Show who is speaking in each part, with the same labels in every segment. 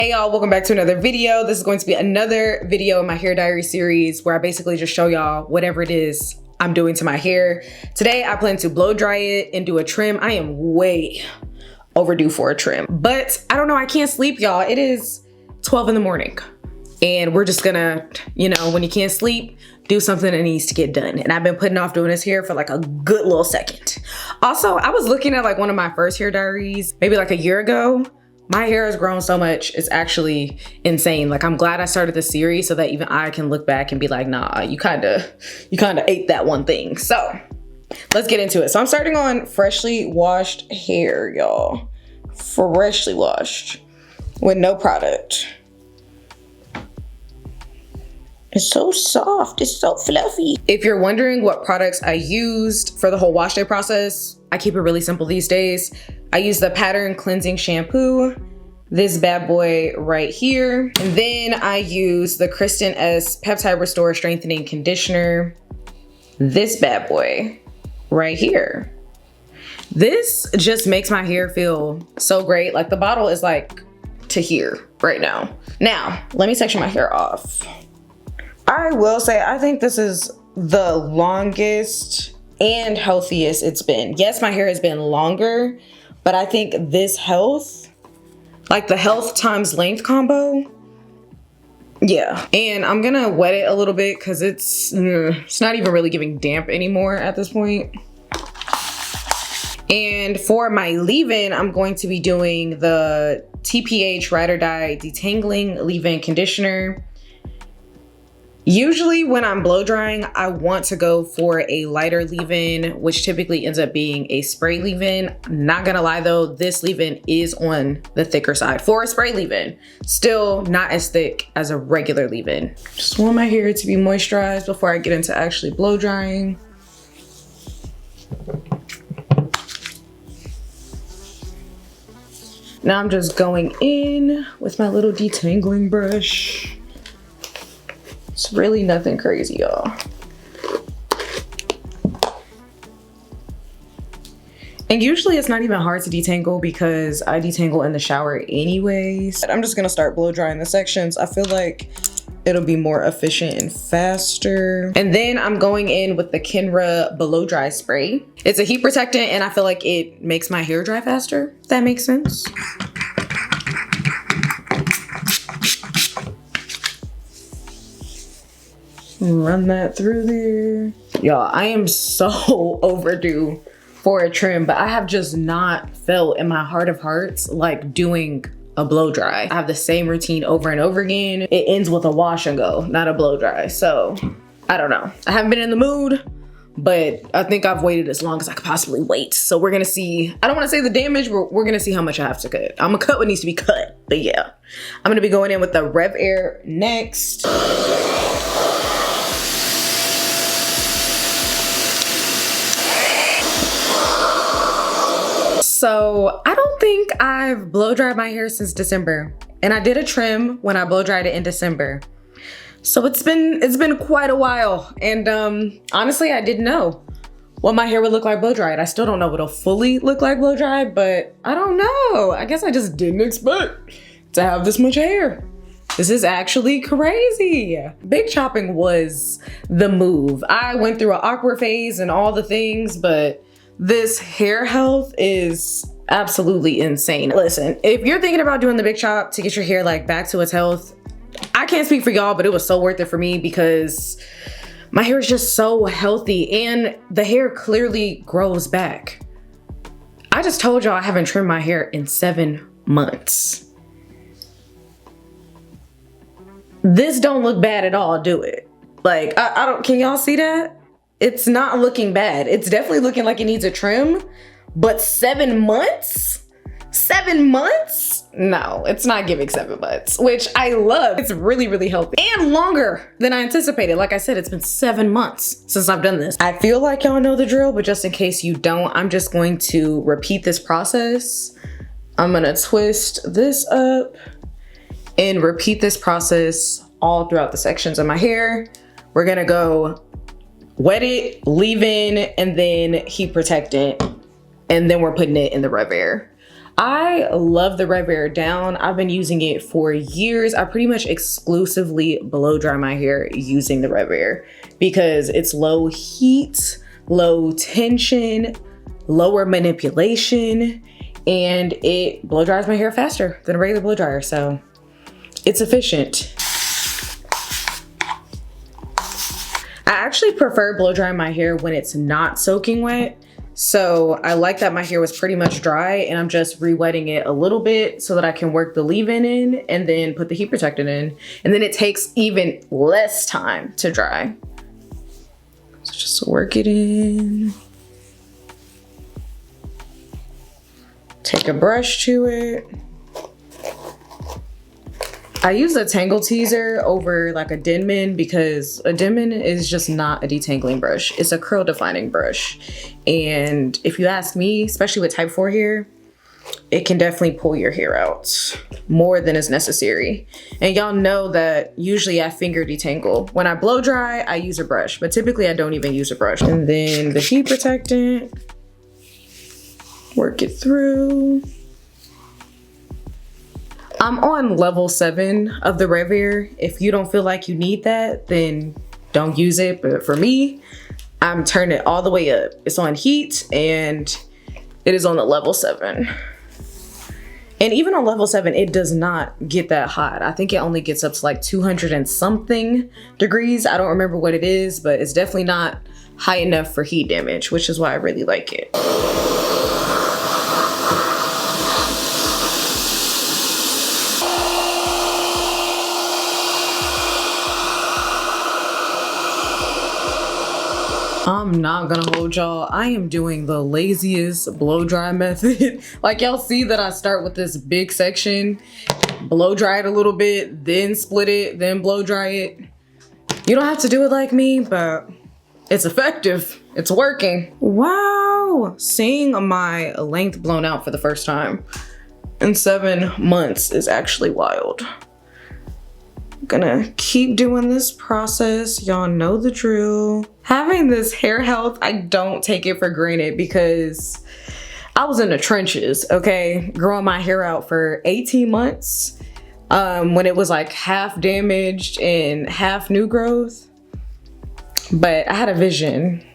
Speaker 1: Hey y'all, welcome back to another video. This is going to be another video in my hair diary series where I basically just show y'all whatever it is I'm doing to my hair. Today I plan to blow dry it and do a trim. I am way overdue for a trim, but I don't know, I can't sleep, y'all. It is 12 in the morning and we're just gonna, you know, when you can't sleep, do something that needs to get done. And I've been putting off doing this hair for like a good little second. Also, I was looking at like one of my first hair diaries, maybe like a year ago. My hair has grown so much, it's actually insane. Like, I'm glad I started this series so that even I can look back and be like, nah, you kinda ate that one thing. So let's get into it. So I'm starting on freshly washed hair, y'all. Freshly washed with no product. It's so soft, it's so fluffy. If you're wondering what products I used for the whole wash day process, I keep it really simple these days. I use the Pattern Cleansing Shampoo, this bad boy right here. And then I use the Kristen S Peptide Restore Strengthening Conditioner, this bad boy right here. This just makes my hair feel so great. Like, the bottle is like to here right now. Now, let me section my hair off. I will say, I think this is the longest and healthiest it's been. Yes, my hair has been longer, but I think this health, like the health times length combo, yeah. And I'm gonna wet it a little bit because it's not even really giving damp anymore at this point. And for my leave-in, I'm going to be doing the TPH Ride or Die Detangling Leave-In Conditioner. Usually when I'm blow drying, I want to go for a lighter leave-in, which typically ends up being a spray leave-in. Not gonna lie though, this leave-in is on the thicker side for a spray leave-in. Still not as thick as a regular leave-in. Just want my hair to be moisturized before I get into actually blow drying. Now I'm just going in with my little detangling brush. It's really nothing crazy, y'all. And usually it's not even hard to detangle because I detangle in the shower anyways. I'm just gonna start blow drying the sections. I feel like it'll be more efficient and faster. And then I'm going in with the Kenra Blow Dry Spray. It's a heat protectant and I feel like it makes my hair dry faster, if that makes sense. Run that through there. Y'all, I am so overdue for a trim, but I have just not felt in my heart of hearts like doing a blow dry. I have the same routine over and over again. It ends with a wash and go, not a blow dry. So I don't know. I haven't been in the mood, but I think I've waited as long as I could possibly wait. So we're gonna see, I don't wanna say the damage, but we're gonna see how much I have to cut. I'm gonna cut what needs to be cut, but yeah. I'm gonna be going in with the Rev Air next. So I don't think I've blow dried my hair since December, and I did a trim when I blow dried it in December. So it's been quite a while, and honestly, I didn't know what my hair would look like blow dried. I still don't know what it'll fully look like blow dried, but I don't know. I guess I just didn't expect to have this much hair. This is actually crazy. Big chopping was the move. I went through an awkward phase and all the things, but this hair health is absolutely insane. Listen, if you're thinking about doing the big chop to get your hair like back to its health, I can't speak for y'all, but it was so worth it for me because my hair is just so healthy and the hair clearly grows back. I just told y'all I haven't trimmed my hair in 7 months. This don't look bad at all, do it? Like, I don't, can y'all see that? It's not looking bad. It's definitely looking like it needs a trim, but 7 months? 7 months? No, it's not giving 7 months, which I love. It's really, really healthy and longer than I anticipated. Like I said, it's been 7 months since I've done this. I feel like y'all know the drill, but just in case you don't, I'm just going to repeat this process. I'm gonna twist this up and repeat this process all throughout the sections of my hair. We're gonna go wet it, leave in, and then heat protectant, and then we're putting it in the Rev Air. I love the Rev down. I've been using it for years. I pretty much exclusively blow dry my hair using the Rev because it's low heat, low tension, lower manipulation, and it blow dries my hair faster than a regular blow dryer, so it's efficient. I actually prefer blow drying my hair when it's not soaking wet. So I like that my hair was pretty much dry and I'm just re-wetting it a little bit so that I can work the leave-in in and then put the heat protectant in. And then it takes even less time to dry. So just work it in. Take a brush to it. I use a tangle teaser over like a Denman because a Denman is just not a detangling brush. It's a curl defining brush. And if you ask me, especially with type 4 hair, it can definitely pull your hair out more than is necessary. And y'all know that usually I finger detangle. When I blow dry, I use a brush, but typically I don't even use a brush. And then the heat protectant, work it through. I'm on level 7 of the Rev. If you don't feel like you need that, then don't use it. But for me, I'm turning it all the way up. It's on heat and it is on the level 7. And even on level 7, it does not get that hot. I think it only gets up to like 200 and something degrees. I don't remember what it is, but it's definitely not high enough for heat damage, which is why I really like it. I'm not gonna hold y'all. I am doing the laziest blow dry method. Like y'all see that I start with this big section, blow dry it a little bit, then split it, then blow dry it. You don't have to do it like me, but it's effective. It's working. Wow, seeing my length blown out for the first time in 7 months is actually wild. Gonna keep doing this process. Y'all know the drill. Having this hair health, I don't take it for granted because I was in the trenches, okay? Growing my hair out for 18 months when it was like half damaged and half new growth. But I had a vision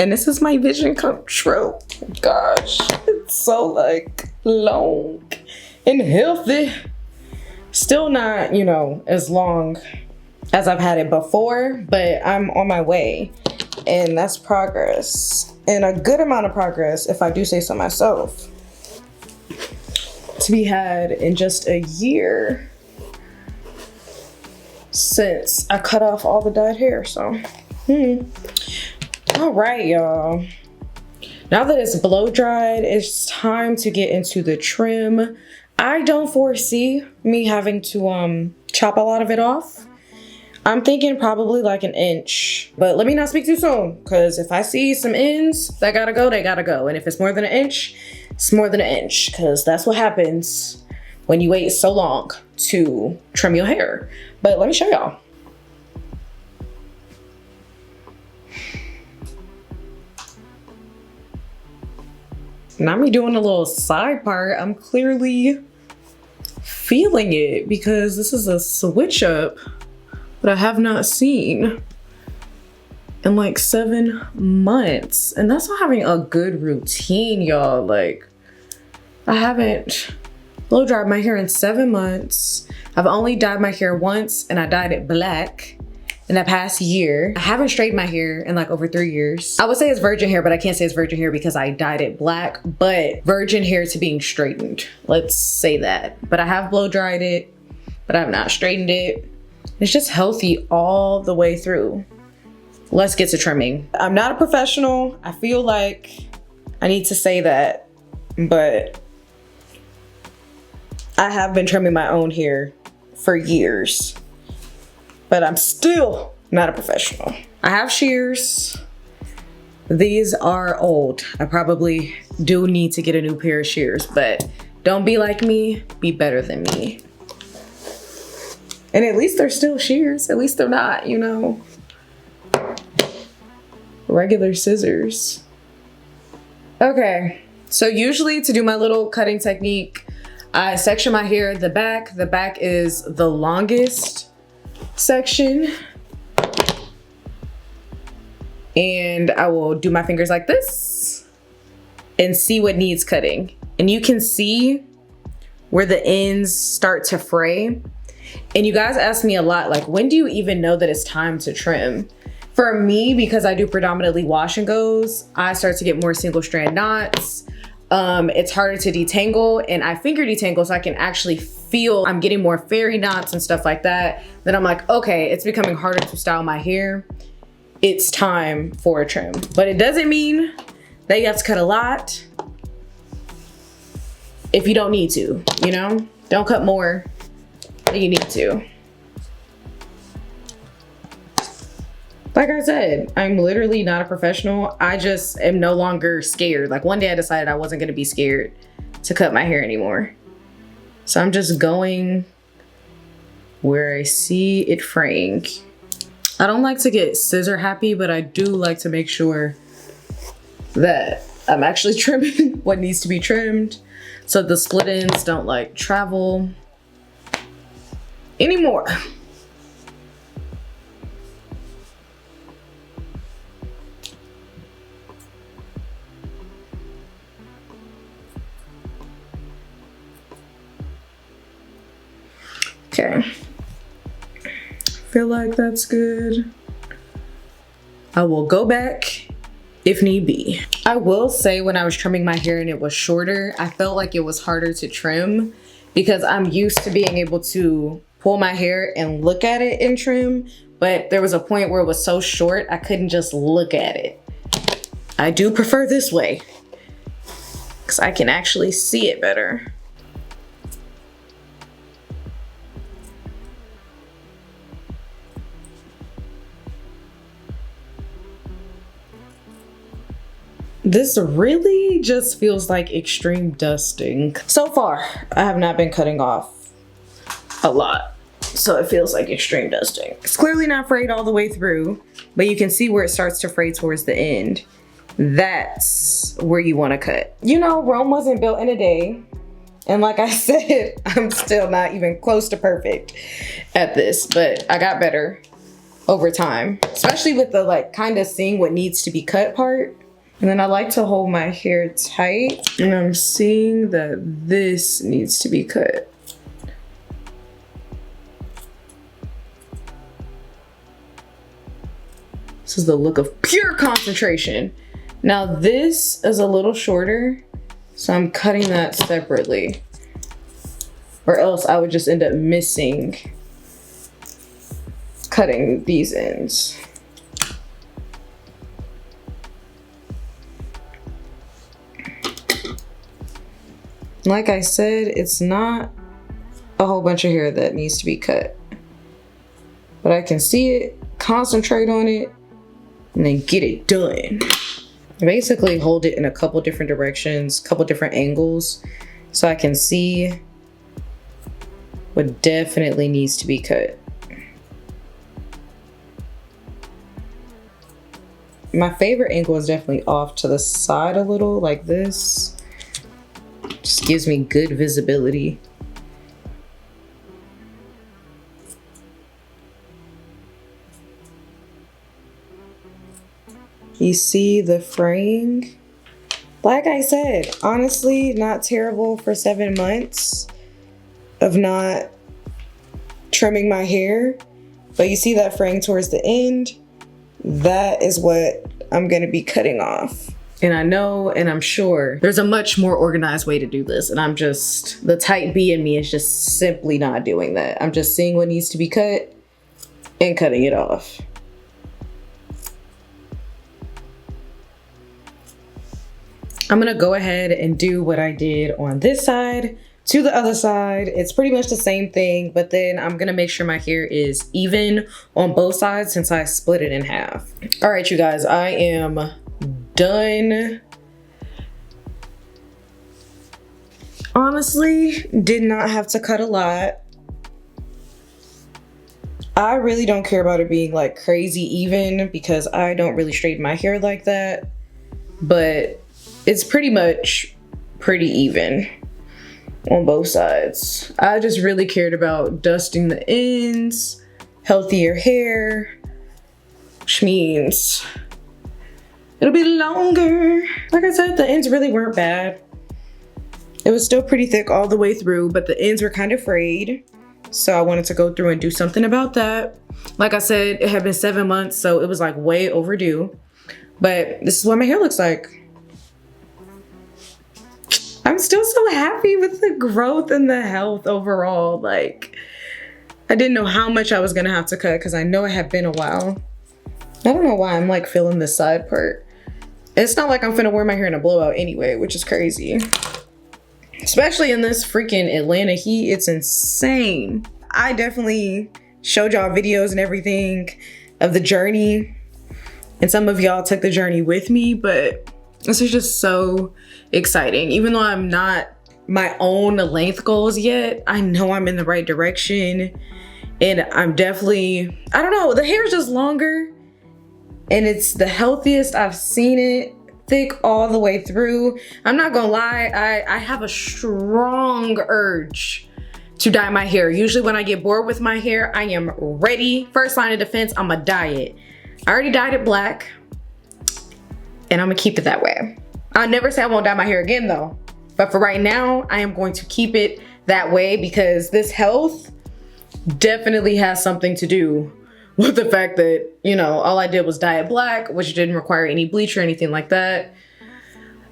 Speaker 1: and this is my vision come true. Gosh, it's so like long and healthy. Still not, you know, as long as I've had it before, but I'm on my way and that's progress, and a good amount of progress if I do say so myself, to be had in just a year since I cut off all the dyed hair. So all right, y'all, now that it's blow dried, it's time to get into the trim. I don't foresee me having to chop a lot of it off. I'm thinking probably like an inch, but let me not speak too soon, because if I see some ends that gotta go, they gotta go. And if it's more than an inch, it's more than an inch, because that's what happens when you wait so long to trim your hair. But let me show y'all. Not me doing a little side part. I'm clearly feeling it because this is a switch up that I have not seen in like 7 months. And that's not having a good routine, y'all. Like, I haven't blow dried my hair in 7 months. I've only dyed my hair once and I dyed it black in the past year. I haven't straightened my hair in like over 3 years. I would say it's virgin hair, but I can't say it's virgin hair because I dyed it black, but virgin hair to being straightened. Let's say that. But I have blow dried it, but I have not straightened it. It's just healthy all the way through. Let's get to trimming. I'm not a professional. I feel like I need to say that, but I have been trimming my own hair for years. But I'm still not a professional. I have shears. These are old. I probably do need to get a new pair of shears, but don't be like me, be better than me. And at least they're still shears. At least they're not, you know, regular scissors. Okay, So usually to do my little cutting technique, I section my hair at the back. The back is the longest section. And I will do my fingers like this and see what needs cutting. And you can see where the ends start to fray. And you guys ask me a lot, like, when do you even know that it's time to trim? For me, because I do predominantly wash and goes, I start to get more single strand knots. It's harder to detangle, and I finger detangle so I can actually feel I'm getting more fairy knots and stuff like that. Then I'm like, okay, it's becoming harder to style my hair. It's time for a trim. But it doesn't mean that you have to cut a lot if you don't need to, you know? Don't cut more than you need to. Like I said, I'm literally not a professional. I just am no longer scared. Like one day I decided I wasn't gonna be scared to cut my hair anymore. So I'm just going where I see it fraying. I don't like to get scissor happy, but I do like to make sure that I'm actually trimming what needs to be trimmed so the split ends don't like travel anymore. Okay, feel like that's good. I will go back if need be. I will say when I was trimming my hair and it was shorter, I felt like it was harder to trim because I'm used to being able to pull my hair and look at it and trim, but there was a point where it was so short, I couldn't just look at it. I do prefer this way because I can actually see it better. This really just feels like extreme dusting. So far, I have not been cutting off a lot, so it feels like extreme dusting. It's clearly not frayed all the way through, but you can see where it starts to fray towards the end. That's where you want to cut. You know, Rome wasn't built in a day. And like I said, I'm still not even close to perfect at this, but I got better over time, especially with the like kind of seeing what needs to be cut part. And then I like to hold my hair tight, and I'm seeing that this needs to be cut. This is the look of pure concentration. Now this is a little shorter, so I'm cutting that separately, or else I would just end up missing cutting these ends. Like I said, it's not a whole bunch of hair that needs to be cut, but I can see it, concentrate on it, and then get it done. Basically hold it in a couple different directions, couple different angles, so I can see what definitely needs to be cut. My favorite angle is definitely off to the side a little, like this. Just gives me good visibility. You see the fraying? Like I said, honestly, not terrible for 7 months of not trimming my hair. But you see that fraying towards the end? That is what I'm gonna be cutting off. And I know, and I'm sure there's a much more organized way to do this. And I'm just, the type B in me is just simply not doing that. I'm just seeing what needs to be cut and cutting it off. I'm gonna go ahead and do what I did on this side to the other side. It's pretty much the same thing, but then I'm gonna make sure my hair is even on both sides since I split it in half. All right, you guys, I am done. Honestly, did not have to cut a lot. I really don't care about it being like crazy even because I don't really straighten my hair like that, but it's pretty much pretty even on both sides. I just really cared about dusting the ends, healthier hair, which means it'll be longer. Like I said, the ends really weren't bad. It was still pretty thick all the way through, but the ends were kind of frayed. So I wanted to go through and do something about that. Like I said, it had been 7 months, so it was like way overdue. But this is what my hair looks like. I'm still so happy with the growth and the health overall. Like, I didn't know how much I was gonna have to cut because I know it had been a while. I don't know why I'm like feeling this side part. It's not like I'm finna wear my hair in a blowout anyway, which is crazy. Especially in this freaking Atlanta heat, it's insane. I definitely showed y'all videos and everything of the journey. And some of y'all took the journey with me, but this is just so exciting. Even though I'm not my own length goals yet, I know I'm in the right direction. And I'm definitely, I don't know, the hair is just longer and it's the healthiest I've seen it. Thick all the way through. I'm not gonna lie, I have a strong urge to dye my hair. Usually when I get bored with my hair, I am ready. First line of defense, I'ma dye it. I already dyed it black and I'm gonna keep it that way. I'll never say I won't dye my hair again though. But for right now, I am going to keep it that way because this health definitely has something to do with the fact that, you know, all I did was dye it black, which didn't require any bleach or anything like that.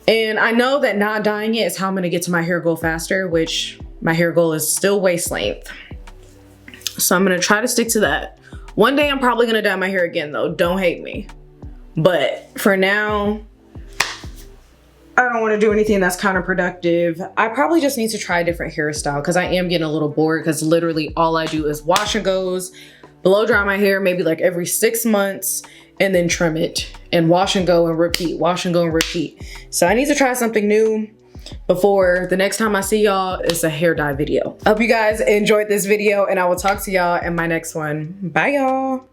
Speaker 1: And I know that not dyeing it is how I'm gonna get to my hair goal faster, which my hair goal is still waist length. So I'm gonna try to stick to that. One day I'm probably gonna dye my hair again though, don't hate me. But for now, I don't wanna do anything that's counterproductive. I probably just need to try a different hairstyle because I am getting a little bored because literally all I do is wash and goes, blow dry my hair maybe like every 6 months and then trim it and wash and go and repeat, wash and go and repeat. So I need to try something new before the next time I see y'all is a hair dye video. I hope you guys enjoyed this video and I will talk to y'all in my next one. Bye y'all.